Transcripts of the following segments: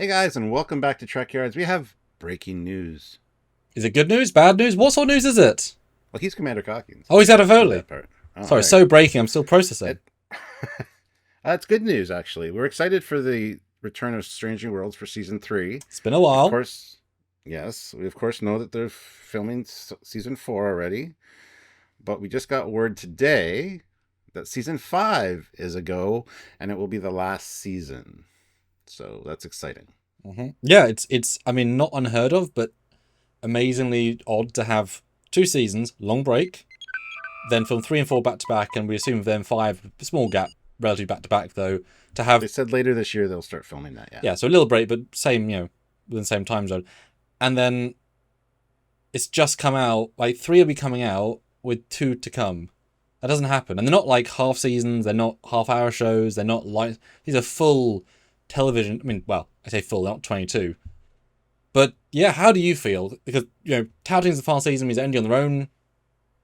Hey guys, and welcome back to Trekyards. We have breaking news. Is it good news? Bad news? What sort of news is it? Well, he's Commander Calkins. Oh, he's out of Do Foley. that part. Oh, all Sorry, right. so breaking. I'm still processing. It, that's good news, actually. We're excited for the return of Strange New Worlds for season 3. It's been a Of while. course, yes, we of course know that they're filming season 4 already, but we just got word today that season 5 is a go, and it will be the last season. So that's exciting. Yeah, it's. I mean, not unheard of, but amazingly odd to have 2 seasons, long break, then film 3 and 4 back to back, and we assume then 5, small gap, relatively back to back though. To have They said later this year they'll start filming that. Yeah. yeah, so a little break, but same, within the same time zone, and then it's just come out. Like 3 will be coming out with 2 to come. That doesn't happen, and they're not like half seasons. They're not half-hour shows. They're not like these are full television. I mean, well, I say full, not 22. But yeah, how do you feel? Because touting the final season means ending on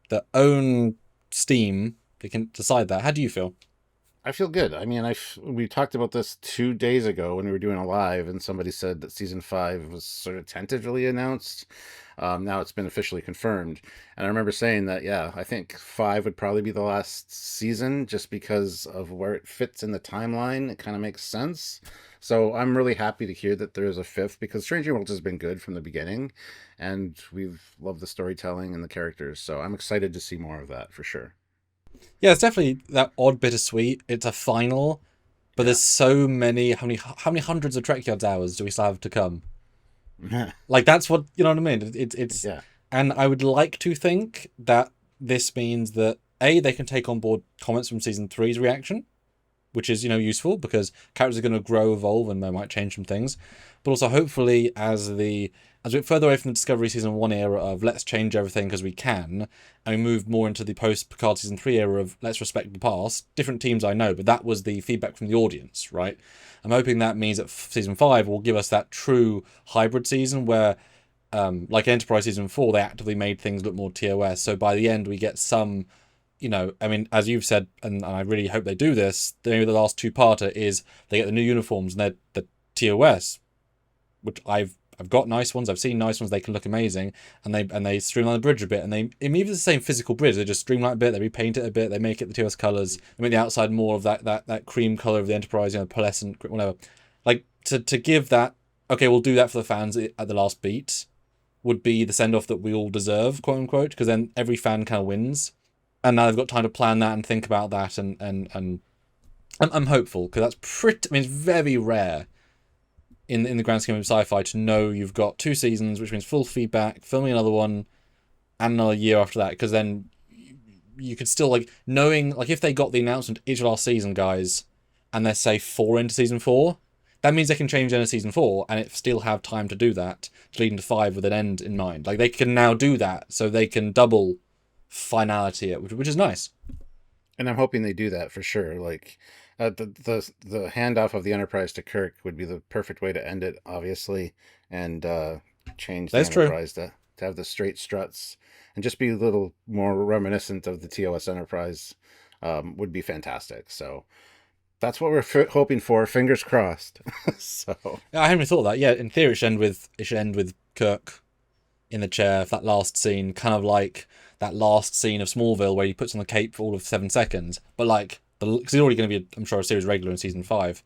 their own steam. They can decide that. How do you feel? I feel good. I mean, we talked about this 2 days ago when we were doing a live, and somebody said that season 5 was sort of tentatively announced. Now it's been officially confirmed, and I remember saying that. Yeah, I think 5 would probably be the last season, just because of where it fits in the timeline. It kind of makes sense. So I'm really happy to hear that there is a 5th, because Stranger Worlds has been good from the beginning, and we've loved the storytelling and the characters. So I'm excited to see more of that for sure. Yeah, it's definitely that odd bittersweet. It's a final, but Yeah. there's so many. How many hundreds of Trekyards hours do we still have to come? Like that's what you know what I mean. It's Yeah. and I would like to think that this means that they can take on board comments from season three's reaction, which is useful because characters are going to grow, evolve, and they might change some things. But also, hopefully, as we get further away from the Discovery season 1 era of let's change everything because we can, and we move more into the post Picard season 3 era of let's respect the past. Different teams, I know, but that was the feedback from the audience, right? I'm hoping that means that season 5 will give us that true hybrid season where, like Enterprise season 4, they actively made things look more TOS. So by the end, we get some. I mean, as you've said, and I really hope they do this, maybe the last two-parter is they get the new uniforms and they're the TOS, which I've got nice ones, I've seen nice ones, they can look amazing, and they streamline the bridge a bit, and even if it's the same physical bridge, they just streamline it a bit, they repaint it a bit, they make it the TOS colours, they make the outside more of that cream colour of the Enterprise, pearlescent, whatever. Like, to give that, okay, we'll do that for the fans at the last beat, would be the send-off that we all deserve, quote-unquote, because then every fan kind of wins. And now they've got time to plan that and think about that, and I'm hopeful because that's pretty. I mean, it's very rare in the grand scheme of sci-fi to know you've got 2 seasons, which means full feedback, filming another one, and another year after that. Because then you could still knowing if they got the announcement each last season, guys, and they're say 4 into season 4, that means they can change into season 4 and it still have time to do that to lead into 5 with an end in mind. Like they can now do that, so they can double finality it, which is nice. And I'm hoping they do that for sure. Like the handoff of the Enterprise to Kirk would be the perfect way to end it, obviously, and change the That's true. Enterprise to have the straight struts and just be a little more reminiscent of the TOS Enterprise. Would be fantastic. So that's what we're hoping for. Fingers crossed. So Yeah, I hadn't really thought of that. Yeah, in theory, it should end with Kirk in the chair for that last scene, kind of like that last scene of Smallville where he puts on the cape for all of 7 seconds. But because he's already going to be, I'm sure, a series regular in season 5.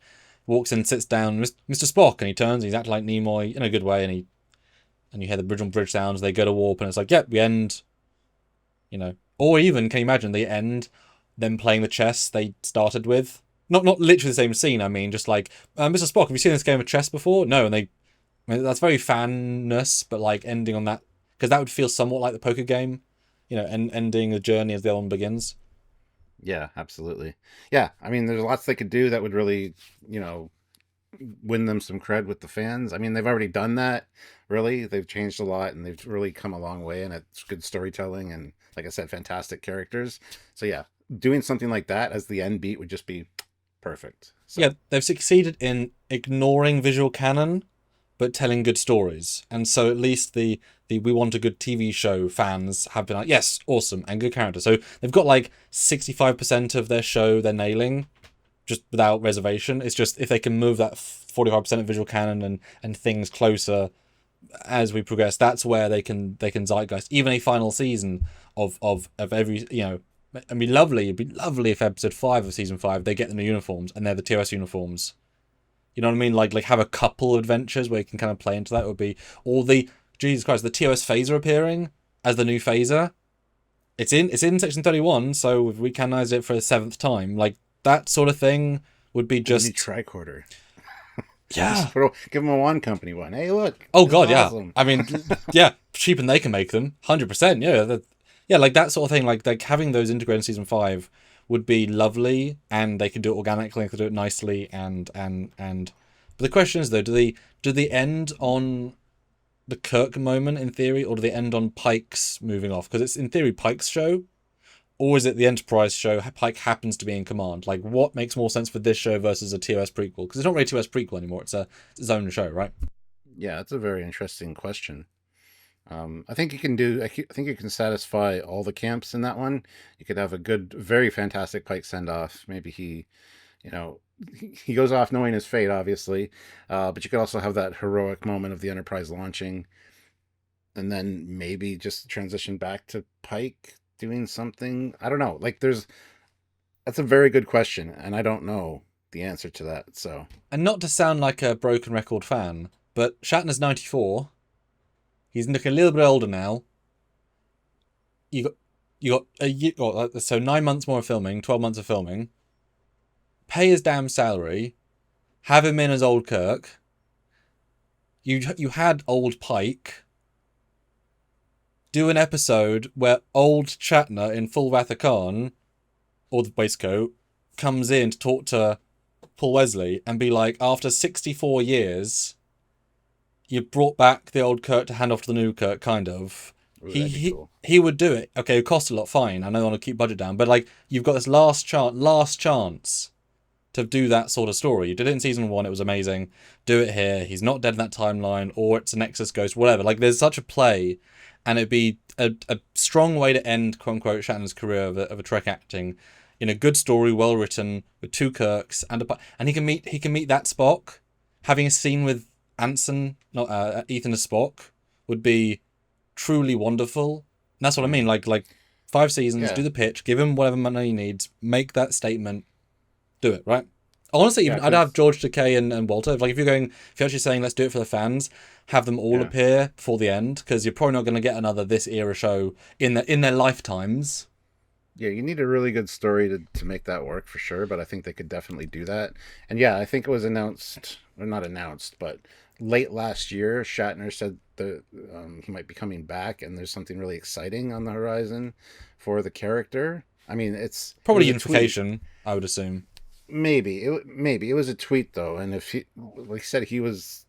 Walks in, sits down, Mr. Spock, and he turns, and he's acting like Nimoy in a good way, and you hear the bridge sounds. They go to warp, and it's like, yep, we end. Or even, can you imagine they end them playing the chess they started with? Not literally the same scene. I mean, just like Mr. Spock, have you seen this game of chess before? No, and I mean, that's very fanness, but ending on that, because that would feel somewhat like the poker game, and ending the journey as the other one begins. yeah, absolutely. Yeah, I mean, there's lots they could do that would really, win them some cred with the fans. I mean, they've already done that. Really, they've changed a lot, and they've really come a long way. And it's good storytelling, and like I said, fantastic characters. So yeah, doing something like that as the end beat would just be perfect. So Yeah, they've succeeded in ignoring visual canon, but telling good stories. And so at least the we want a good TV show fans have been like, yes, awesome, and good characters. So they've got 65% of their show they're nailing, just without reservation. It's just if they can move that 45% of visual canon and things closer as we progress. That's where they can zeitgeist even a final season of every, you know. It'd be lovely if episode 5 of season 5 they get the new uniforms and they're the TOS uniforms. You know what I mean? Like have a couple adventures where you can kind of play into that. It would be all the Jesus Christ, the TOS phaser appearing as the new phaser. It's in section 31, so we've recanonized it for the 7th time. Like that sort of thing would be just new tricorder. Yeah. Give them a one company one. Hey, look. Oh god, awesome. yeah. I mean, yeah, cheap and they can make them 100%. Yeah, yeah, like that sort of thing. Like having those integrated in season 5 would be lovely, and they could do it organically, they could do it nicely, and. But the question is though, do they end on the Kirk moment in theory, or do they end on Pike's moving off? Because it's in theory Pike's show, or is it the Enterprise show? Pike happens to be in command. Like, what makes more sense for this show versus a TOS prequel? Because it's not really a TOS prequel anymore. It's its own show, right? Yeah, that's a very interesting question. I think you can satisfy all the camps in that one. You could have a good, very fantastic Pike send off. Maybe he goes off knowing his fate, obviously, but you could also have that heroic moment of the Enterprise launching, and then maybe just transition back to Pike doing something. I don't know. Like, that's a very good question, and I don't know the answer to that. So, and not to sound like a broken record fan, but Shatner's 94. He's looking a little bit older now. You got a year, so 9 months more of filming, 12 months of filming. Pay his damn salary. Have him in as old Kirk. You had old Pike. Do an episode where old Shatner in full Wrath of Khan, or the waistcoat, comes in to talk to Paul Wesley and be like, after 64 years, you brought back the old Kirk to hand off to the new Kirk, kind of. Ooh, He would do it. Okay, it cost a lot, fine. I know I want to keep budget down, but like you've got this last chance to do that sort of story. You did it in season 1, it was amazing. Do it here. He's not dead in that timeline, or it's a Nexus ghost, whatever. Like there's such a play, and it'd be a strong way to end, quote unquote, Shatner's career of a Trek acting in a good story, well written, with 2 Kirks and he can meet that Spock. Having a scene with Anson, not Ethan as Spock, would be truly wonderful. And that's what I mean. Like 5 seasons, Yeah. do the pitch, give him whatever money he needs, make that statement, do it, right? Honestly, even I'd have George Takei and Walter. Like if you're actually saying let's do it for the fans, have them all appear before the end, because you're probably not going to get another this era show in their lifetimes. Yeah, you need a really good story to make that work for sure, but I think they could definitely do that. And yeah, I think it was announced, or not announced, but late last year, Shatner said that he might be coming back, and there's something really exciting on the horizon for the character. I mean, it's probably unification, I would assume. Maybe it was a tweet though, and if he, like I said, he was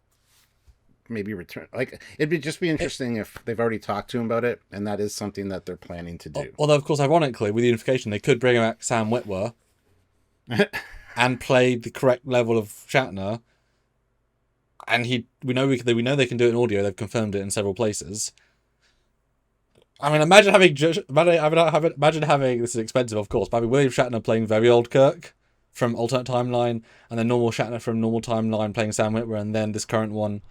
maybe return. Like it'd just be interesting if they've already talked to him about it, and that is something that they're planning to do. Although, of course, ironically, with unification, they could bring back Sam Witwer and play the correct level of Shatner. And we know they can do it in audio. They've confirmed it in several places. I mean, imagine having this is expensive, of course, but having William Shatner playing very old Kirk from alternate timeline, and then normal Shatner from normal timeline playing Sam Witwer, and then this current one.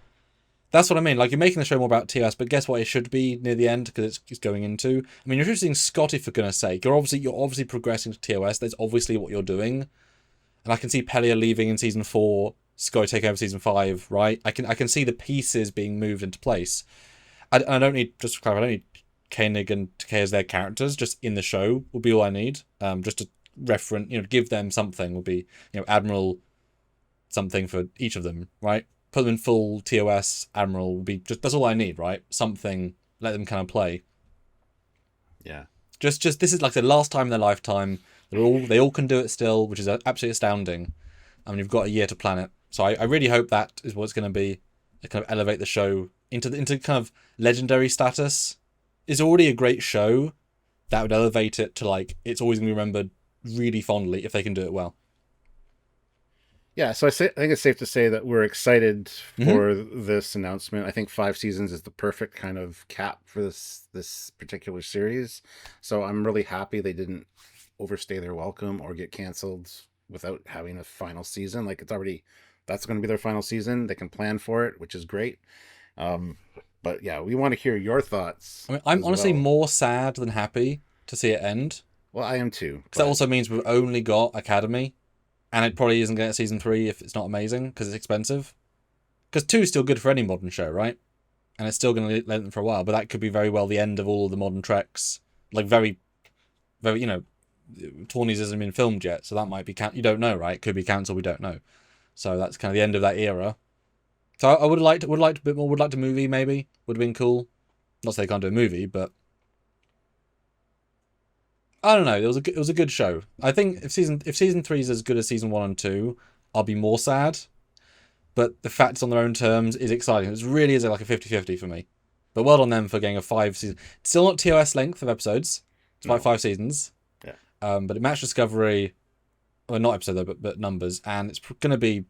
That's what I mean. Like, you're making the show more about TOS, but guess what? It should be near the end because it's going into. I mean, you're introducing Scotty, for goodness sake. You're obviously progressing to TOS. That's obviously what you're doing. And I can see Pelia leaving in season 4, Scotty taking over season 5, right? I can see the pieces being moved into place. I don't need, just to clarify, I don't need Koenig and Takei as their characters. Just in the show would be all I need. Just to reference, give them something would be, Admiral something for each of them, right? Put them in full TOS, Admiral would be just, that's all I need, right? Something, let them kind of play. Yeah. Just this is like the last time in their lifetime. They all can do it still, which is absolutely astounding. I mean, you've got a year to plan it. So I really hope that is what it's going to be. They kind of elevate the show into kind of legendary status. It's already a great show. That would elevate it to like, it's always going to be remembered really fondly if they can do it well. Yeah, so I think it's safe to say that we're excited for this announcement. I think 5 seasons is the perfect kind of cap for this particular series. So I'm really happy they didn't overstay their welcome or get canceled without having a final season. Like, it's already that's going to be their final season. They can plan for it, which is great. But yeah, we want to hear your thoughts. I mean, I'm honestly well. more sad than happy to see it end. Well, I am too. Because that also means we've only got Academy, and it probably isn't going to get season 3 if it's not amazing, because it's expensive. Because 2 is still good for any modern show, right? And it's still going to let them for a while, but that could be very well the end of all of the modern Treks. Like, very, very, Tawny's hasn't been filmed yet, so that might be, you don't know, right? It could be cancelled, we don't know. So that's kind of the end of that era. So I would like a bit more. Would like a movie, maybe. Would have been cool. Not to say they can't do a movie, but I don't know. It was a good show. I think if season 3 is as good as season 1 and 2, I'll be more sad. But the fact it's on their own terms is exciting. It really is like a 50-50 for me. But well done them for getting a 5 season. Still not TOS length of episodes. It's like 5 seasons. Yeah. But it matched Discovery, well, not episode though, but numbers, and it's going to be,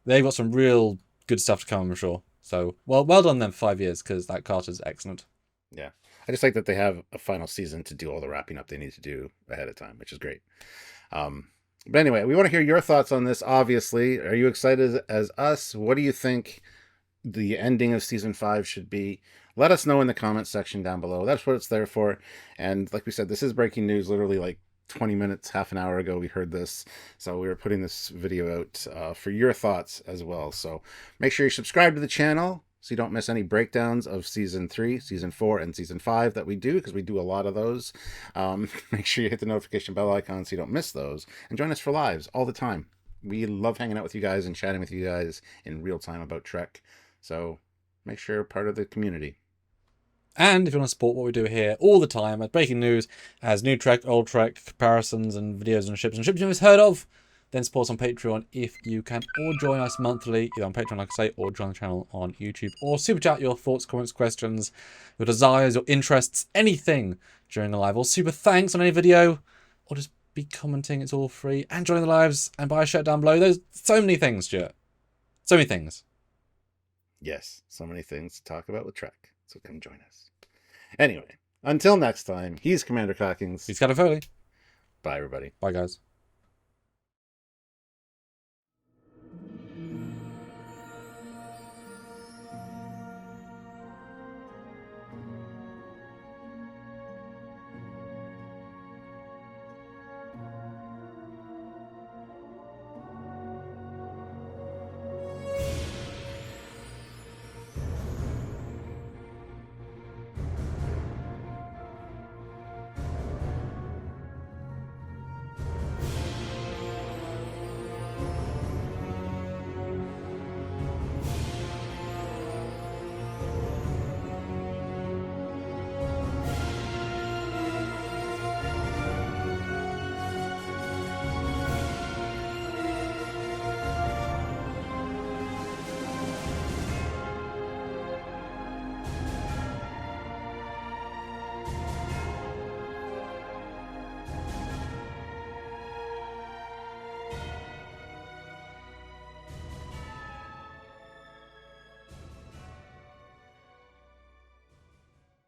they've got some real good stuff to come, I'm sure. So, well done them for 5 years, because that Carter's excellent. Yeah. I just like that they have a final season to do all the wrapping up they need to do ahead of time, which is great. But anyway, we want to hear your thoughts on this, obviously. Are you excited as us? What do you think the ending of season 5 should be? Let us know in the comments section down below. That's what it's there for. And like we said, this is breaking news, literally like 20 minutes, half an hour ago we heard this, so we were putting this video out for your thoughts as well. So make sure you subscribe to the channel so you don't miss any breakdowns of season 3, season 4, and season 5 that we do, because we do a lot of those. Make sure you hit the notification bell icon so you don't miss those, and join us for lives all the time. We love hanging out with you guys and chatting with you guys in real time about Trek, so make sure you're part of the community. And if you want to support what we do here all the time, as breaking news, as new Trek, old Trek, comparisons and videos on ships you've never heard of, then support us on Patreon if you can, or join us monthly, either on Patreon, like I say, or join the channel on YouTube, or super chat your thoughts, comments, questions, your desires, your interests, anything during the live, or super thanks on any video, or just be commenting, it's all free, and join the lives, and buy a shirt down below. There's so many things, Stuart. So many things. Yes, so many things to talk about with Trek, so come join us. Anyway, until next time, he's Commander Cockings. He's Captain Foley. Bye, everybody. Bye, guys.